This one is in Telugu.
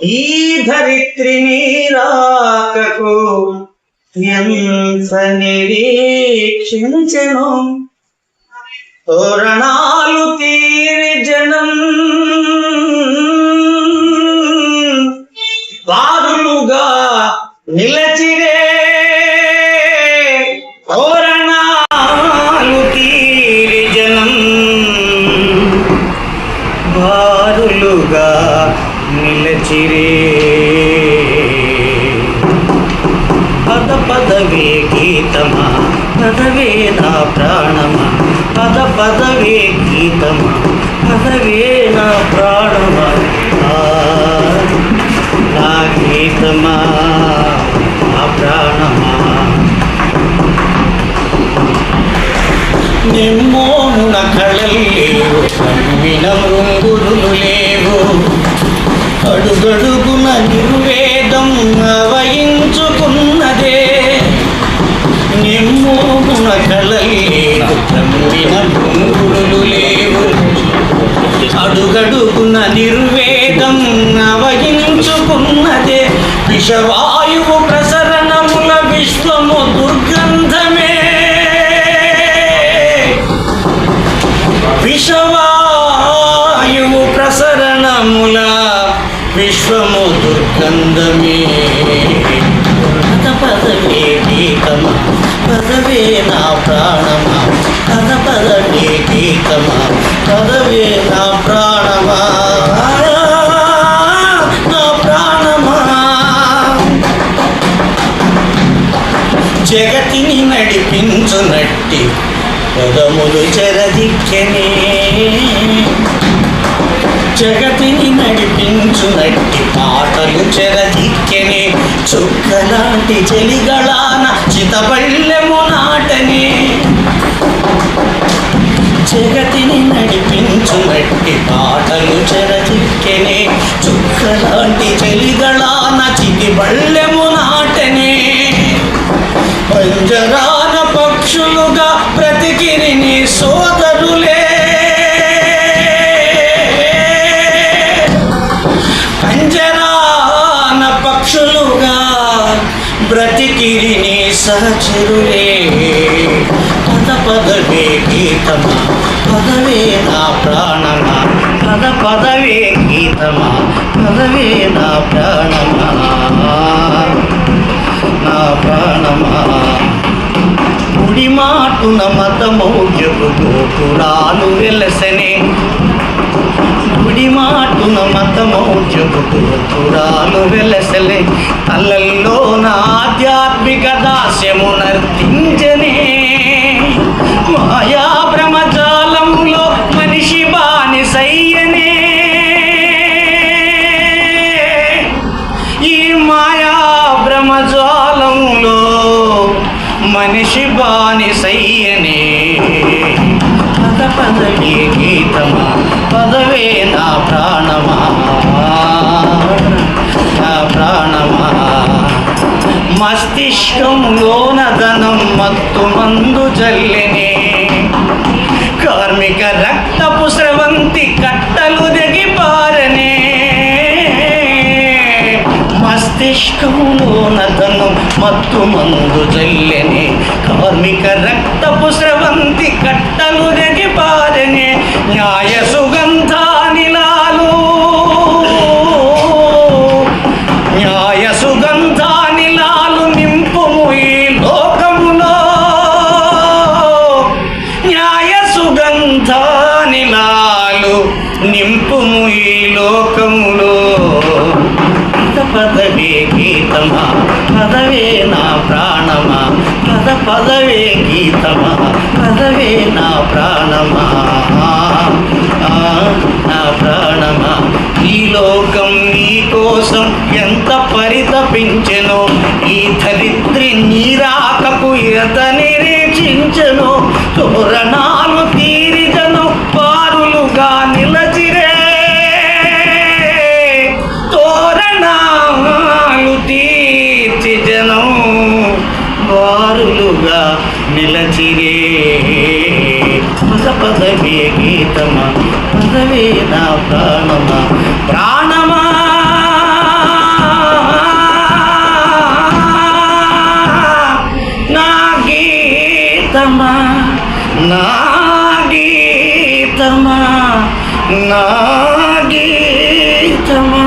ఈ ధరిత్రిని రాకకు ఎంత నిరీక్షించెను. తోరణాలు తీరి జనం బారులుగా నిలచిరే. తోరణాలు తీరి జనం బారులుగా నిలచిరే. పద పదవే గీతమా పదవే నా ప్రాణమా, పద పదవే గీతమా పదవే నా ప్రాణమా, నా గీతమా నా ప్రాణమా. నిమ్మోమున కళల్లేవు, కమ్మిన మృంగురులు లేవు, అడుగడుగున నిర్వేదం అవయించుకున్నదే. నిమ్మోమున కళల్లేవు, కమ్మిన మృంగురులు లేవు, అడుగడుగున నిర్వేదం అవయించుకున్నదే. విషవాయువు ప్రసరణముల విశ్వము దుర్గంధమే. విషవాయువు ప్రసరణముల విశ్వము దుర్గంధమే. పద పదవే గీతమా పదవే నా ప్రాణమా, పద పదవే గీతమా పదవే నా ప్రాణమా, నా ప్రాణమా. జగతిని నడిపించునట్టి పదములు చెరదిక్కనే. జగతిని నడిపించునట్టి పాటలు చెరదిక్కనే. చుక్కలాంటి చెలిగళాన చితబళ్ళెము నాటనే. జగతిని నడిపించునట్టి పాటలు చెరదిక్కనే. చుక్కలాంటి చెలిగళాన చితిబళ్ళెము నాటనే. పంజరాన పక్షులుగా బ్రతికిరి నీ సోదరులే. పంజరాన పక్షులుగా బ్రతికిరి నీ సహచరులే. పద పదవే గీతమా పదవే నా ప్రాణమా, పద పదవే గీతమా పదవే నా ప్రాణమా, నా ప్రాణమా. గుడి మాటున మతమౌర్యపు గోపురాలు వెలసనే. గుడి మాటున మతమౌర్యపు గోపురాలు వెలసలే. కళ్ళల్లో నా ఆధ్యాత్మిక దాస్యము నర్తించనే. మాయా భ్రమజాలంలో మనిషి బానిసయ్యనే. ఈ మాయా భ్రమజాలంలో మనిషి బానిసయ్యనే. పద పదవే గీతమా పదవే నా ప్రాణమా, నా ప్రాణమా. మస్తిష్కంలోన ధనం మత్తు మందు జల్లెనే. కార్మిక రక్తపు స్రవంతి కట్టలు దిగిపారనే. మస్తిష్కంలోన ధనం మత్తు మందు జల్లెనే. కార్మిక రక్తపు స్రవంతి కట్టలు దిగిపారనే. న్యాయ సుగంధానిలాలు, న్యాయ సుగంధానిలాలు నింపుము ఈ లోకములో. న్యాయ సుగంధానిలాలు నింపుము ఈ లోకములో. పద పదవే గీతమా పదవే నా ప్రాణమా, పద పదవే గీతమా పదవే నా ప్రాణమా, నా ప్రాణమా. ఈ లోకం నీ కోసం ఎంత పరితపించెనో, ఈ ధరిత్రి నీ రాకకు ఎంత నిరీక్షించెనో. తోరణాలు తీరి జనం బారులుగా నిలచిరే. తోరణాలు తీర్చి జనం బారులుగా నిలచిరే. పద పదవే గీతమా పదవే నా ప్రాణమా, ప్రాణమా. గీతమా నా గీతమా నా గీతమా